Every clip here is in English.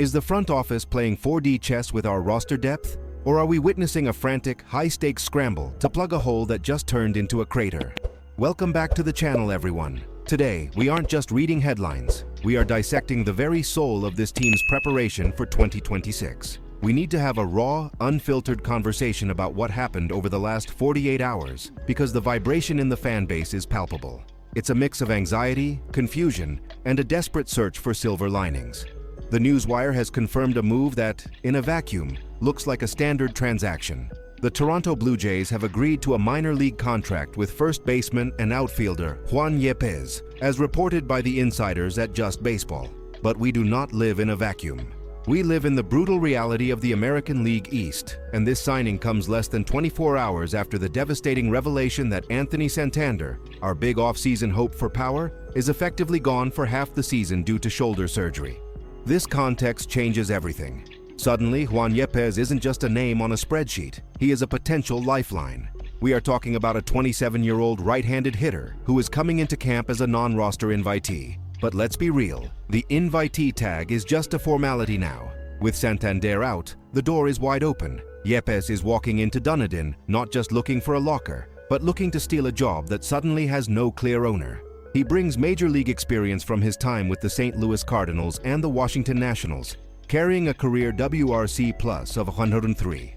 Is the front office playing 4D chess with our roster depth? Or are we witnessing a frantic, high-stakes scramble to plug a hole that just turned into a crater? Welcome back to the channel, everyone. Today, we aren't just reading headlines. We are dissecting the very soul of this team's preparation for 2026. We need to have a raw, unfiltered conversation about what happened over the last 48 hours because the vibration in the fan base is palpable. It's a mix of anxiety, confusion, and a desperate search for silver linings. The Newswire has confirmed a move that, in a vacuum, looks like a standard transaction. The Toronto Blue Jays have agreed to a minor league contract with first baseman and outfielder Juan Yepez, as reported by the insiders at Just Baseball. But we do not live in a vacuum. We live in the brutal reality of the American League East, and this signing comes less than 24 hours after the devastating revelation that Anthony Santander, our big off-season hope for power, is effectively gone for half the season due to shoulder surgery. This context changes everything. Suddenly, Juan Yepez isn't just a name on a spreadsheet. He is a potential lifeline. We are talking about a 27-year-old right-handed hitter who is coming into camp as a non-roster invitee. But let's be real, the invitee tag is just a formality now. With Santander out, the door is wide open. Yepez is walking into Dunedin, not just looking for a locker, but looking to steal a job that suddenly has no clear owner. He brings major league experience from his time with the St. Louis Cardinals and the Washington Nationals, carrying a career WRC plus of 103.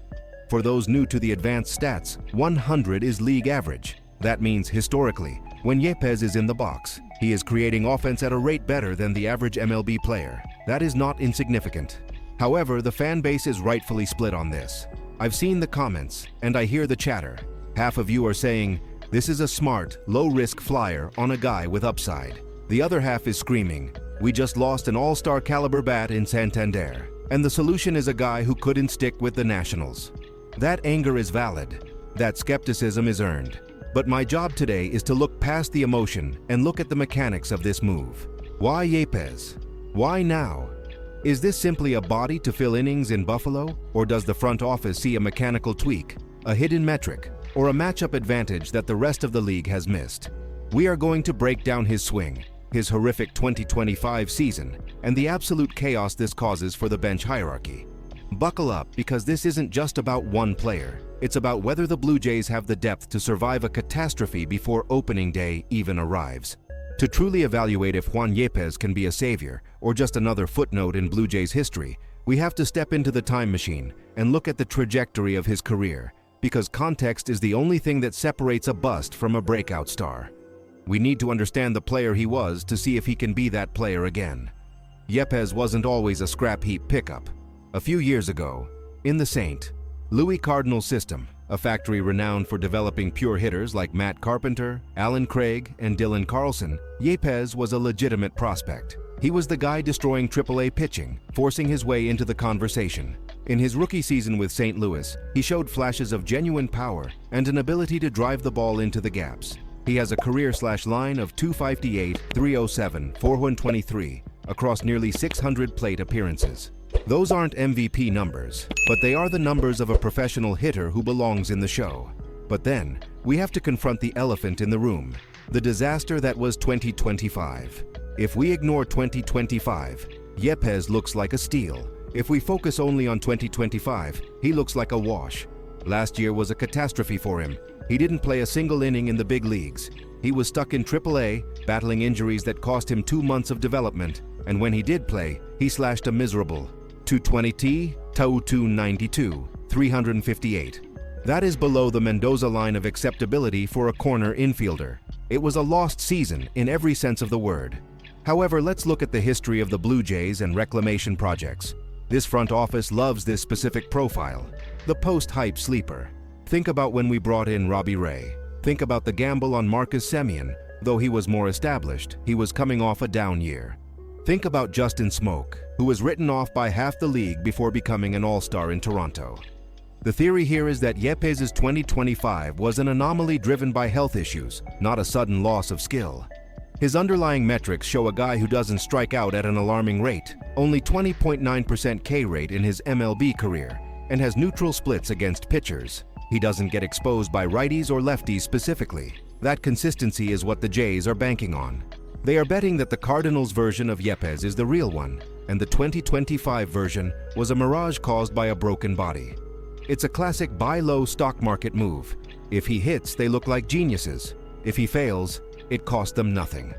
For those new to the advanced stats, 100 is league average. That means, historically, when Yepez is in the box, he is creating offense at a rate better than the average MLB player. That is not insignificant. However, the fan base is rightfully split on this. I've seen the comments, and I hear the chatter. Half of you are saying, this is a smart, low-risk flyer on a guy with upside. The other half is screaming, we just lost an all-star caliber bat in Santander, and the solution is a guy who couldn't stick with the Nationals. That anger is valid. That skepticism is earned. But my job today is to look past the emotion and look at the mechanics of this move. Why Yepez? Why now? Is this simply a body to fill innings in Buffalo, or does the front office see a mechanical tweak, a hidden metric, or a matchup advantage that the rest of the league has missed? We are going to break down his swing, his horrific 2025 season, and the absolute chaos this causes for the bench hierarchy. Buckle up, because this isn't just about one player. It's about whether the Blue Jays have the depth to survive a catastrophe before opening day even arrives. To truly evaluate if Juan Yepez can be a savior or just another footnote in Blue Jays history, we have to step into the time machine and look at the trajectory of his career, because context is the only thing that separates a bust from a breakout star. We need to understand the player he was to see if he can be that player again. Yepez wasn't always a scrap heap pickup. A few years ago, in the St. Louis Cardinals system, a factory renowned for developing pure hitters like Matt Carpenter, Alan Craig, and Dylan Carlson, Yepez was a legitimate prospect. He was the guy destroying AAA pitching, forcing his way into the conversation. In his rookie season with St. Louis, he showed flashes of genuine power and an ability to drive the ball into the gaps. He has a career/line of .258, .307, .423 across nearly 600 plate appearances. Those aren't MVP numbers, but they are the numbers of a professional hitter who belongs in the show. But then, we have to confront the elephant in the room, the disaster that was 2025. If we ignore 2025, Yepez looks like a steal. If we focus only on 2025, he looks like a wash. Last year was a catastrophe for him. He didn't play a single inning in the big leagues. He was stuck in AAA, battling injuries that cost him 2 months of development, and when he did play, he slashed a miserable .220, .292, .358. That is below the Mendoza line of acceptability for a corner infielder. It was a lost season in every sense of the word. However, let's look at the history of the Blue Jays and reclamation projects. This front office loves this specific profile, the post-hype sleeper. Think about when we brought in Robbie Ray. Think about the gamble on Marcus Semien. Though he was more established, he was coming off a down year. Think about Justin Smoke, who was written off by half the league before becoming an all-star in Toronto. The theory here is that Yepez's 2025 was an anomaly driven by health issues, not a sudden loss of skill. His underlying metrics show a guy who doesn't strike out at an alarming rate, only 20.9% K rate in his MLB career, and has neutral splits against pitchers. He doesn't get exposed by righties or lefties specifically. That consistency is what the Jays are banking on. They are betting that the Cardinals' version of Yepez is the real one, and the 2025 version was a mirage caused by a broken body. It's a classic buy low stock market move. If he hits, they look like geniuses. If he fails, it cost them nothing.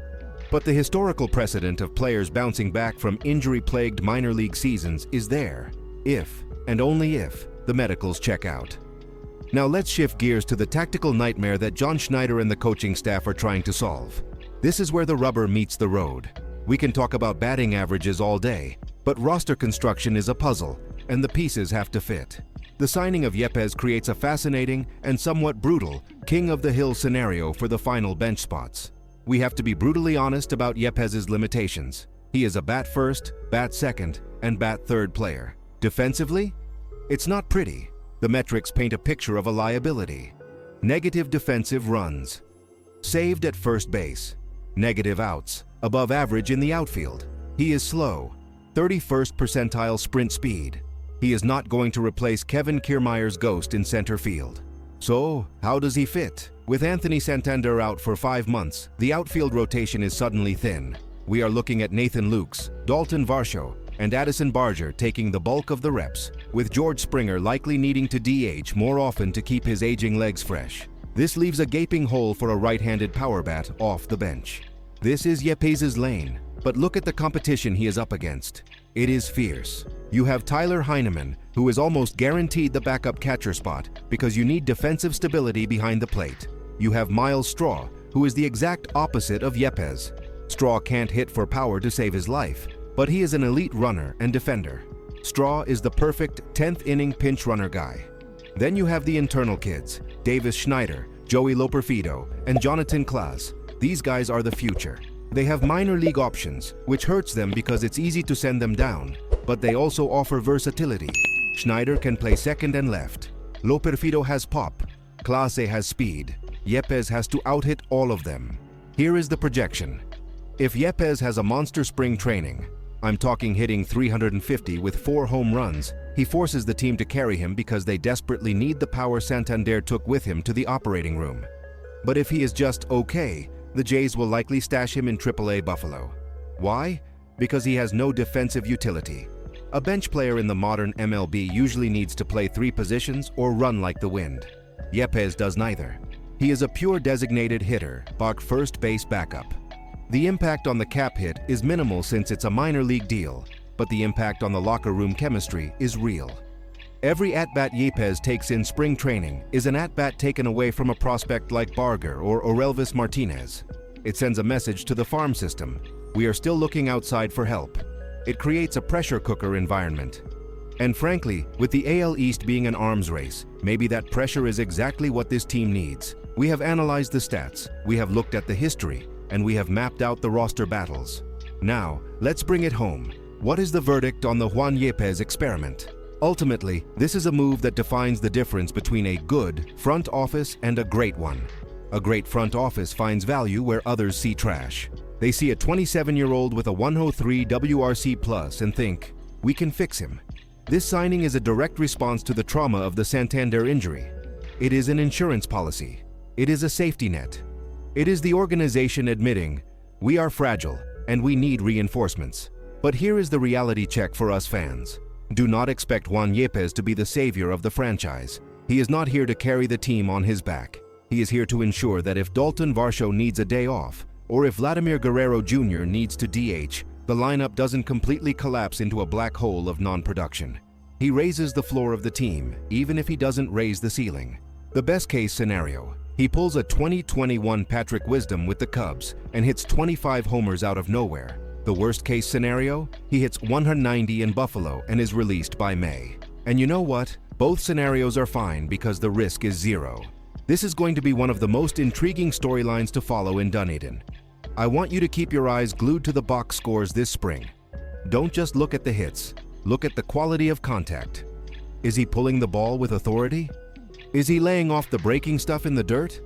But the historical precedent of players bouncing back from injury-plagued minor league seasons is there, if, and only if, the medicals check out. Now let's shift gears to the tactical nightmare that John Schneider and the coaching staff are trying to solve. This is where the rubber meets the road. We can talk about batting averages all day, but roster construction is a puzzle, and the pieces have to fit. The signing of Yepez creates a fascinating and somewhat brutal king of the hill scenario for the final bench spots. We have to be brutally honest about Yepez's limitations. He is a bat first, bat second, and bat third player. Defensively, it's not pretty. The metrics paint a picture of a liability. Negative defensive runs. Saved at first base. Negative outs. Above average in the outfield. He is slow. 31st percentile sprint speed. He is not going to replace Kevin Kiermaier's ghost in center field. So, how does he fit? With Anthony Santander out for 5 months, the outfield rotation is suddenly thin. We are looking at Nathan Lukes, Dalton Varsho, and Addison Barger taking the bulk of the reps, with George Springer likely needing to DH more often to keep his aging legs fresh. This leaves a gaping hole for a right-handed power bat off the bench. This is Yepez's lane, but look at the competition he is up against. It is fierce. You have Tyler Heineman, who is almost guaranteed the backup catcher spot because you need defensive stability behind the plate. You have Miles Straw, who is the exact opposite of Yepez. Straw can't hit for power to save his life, but he is an elite runner and defender. Straw is the perfect 10th inning pinch runner guy. Then you have the internal kids, Davis Schneider, Joey Loperfido, and Jonathan Klaas. These guys are the future. They have minor league options, which hurts them because it's easy to send them down, but they also offer versatility. Schneider can play second and left. Loperfido has pop. Klaase has speed. Yepez has to out-hit all of them. Here is the projection. If Yepez has a monster spring training, I'm talking hitting 350 with 4 home runs, he forces the team to carry him because they desperately need the power Santander took with him to the operating room. But if he is just okay, the Jays will likely stash him in AAA Buffalo. Why? Because he has no defensive utility. A bench player in the modern MLB usually needs to play 3 positions or run like the wind. Yepez does neither. He is a pure designated hitter, bog first base backup. The impact on the cap hit is minimal since it's a minor league deal, but the impact on the locker room chemistry is real. Every at-bat Yepez takes in spring training is an at-bat taken away from a prospect like Barger or Orelvis Martinez. It sends a message to the farm system. We are still looking outside for help. It creates a pressure cooker environment. And frankly, with the AL East being an arms race, maybe that pressure is exactly what this team needs. We have analyzed the stats, we have looked at the history, and we have mapped out the roster battles. Now, let's bring it home. What is the verdict on the Juan Yepez experiment? Ultimately, this is a move that defines the difference between a good front office and a great one. A great front office finds value where others see trash. They see a 27-year-old with a 103 WRC plus and think, we can fix him. This signing is a direct response to the trauma of the Santander injury. It is an insurance policy. It is a safety net. It is the organization admitting, we are fragile and we need reinforcements. But here is the reality check for us fans. Do not expect Juan Yepez to be the savior of the franchise. He is not here to carry the team on his back. He is here to ensure that if Dalton Varsho needs a day off, or if Vladimir Guerrero Jr. needs to DH, the lineup doesn't completely collapse into a black hole of non-production. He raises the floor of the team, even if he doesn't raise the ceiling. The best case scenario, he pulls a 2021 Patrick Wisdom with the Cubs and hits 25 homers out of nowhere. The worst case scenario, he hits 190 in Buffalo and is released by May. And you know what? Both scenarios are fine because the risk is zero. This is going to be one of the most intriguing storylines to follow in Dunedin. I want you to keep your eyes glued to the box scores this spring. Don't just look at the hits, look at the quality of contact. Is he pulling the ball with authority? Is he laying off the breaking stuff in the dirt?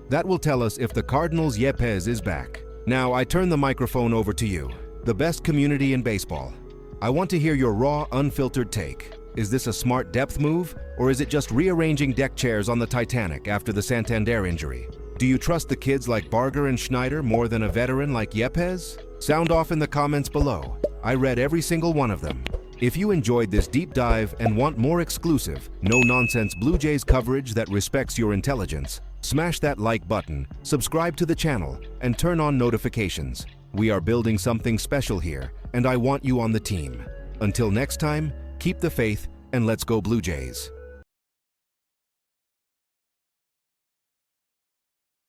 That will tell us if the Cardinals' Yepez is back. Now I turn the microphone over to you, the best community in baseball. I want to hear your raw, unfiltered take. Is this a smart depth move, or is it just rearranging deck chairs on the Titanic after the Santander injury? Do you trust the kids like Barger and Schneider more than a veteran like Yepez? Sound off in the comments below. I read every single one of them. If you enjoyed this deep dive and want more exclusive, no-nonsense Blue Jays coverage that respects your intelligence, smash that like button, subscribe to the channel, and turn on notifications. We are building something special here, and I want you on the team. Until next time, keep the faith, and let's go Blue Jays.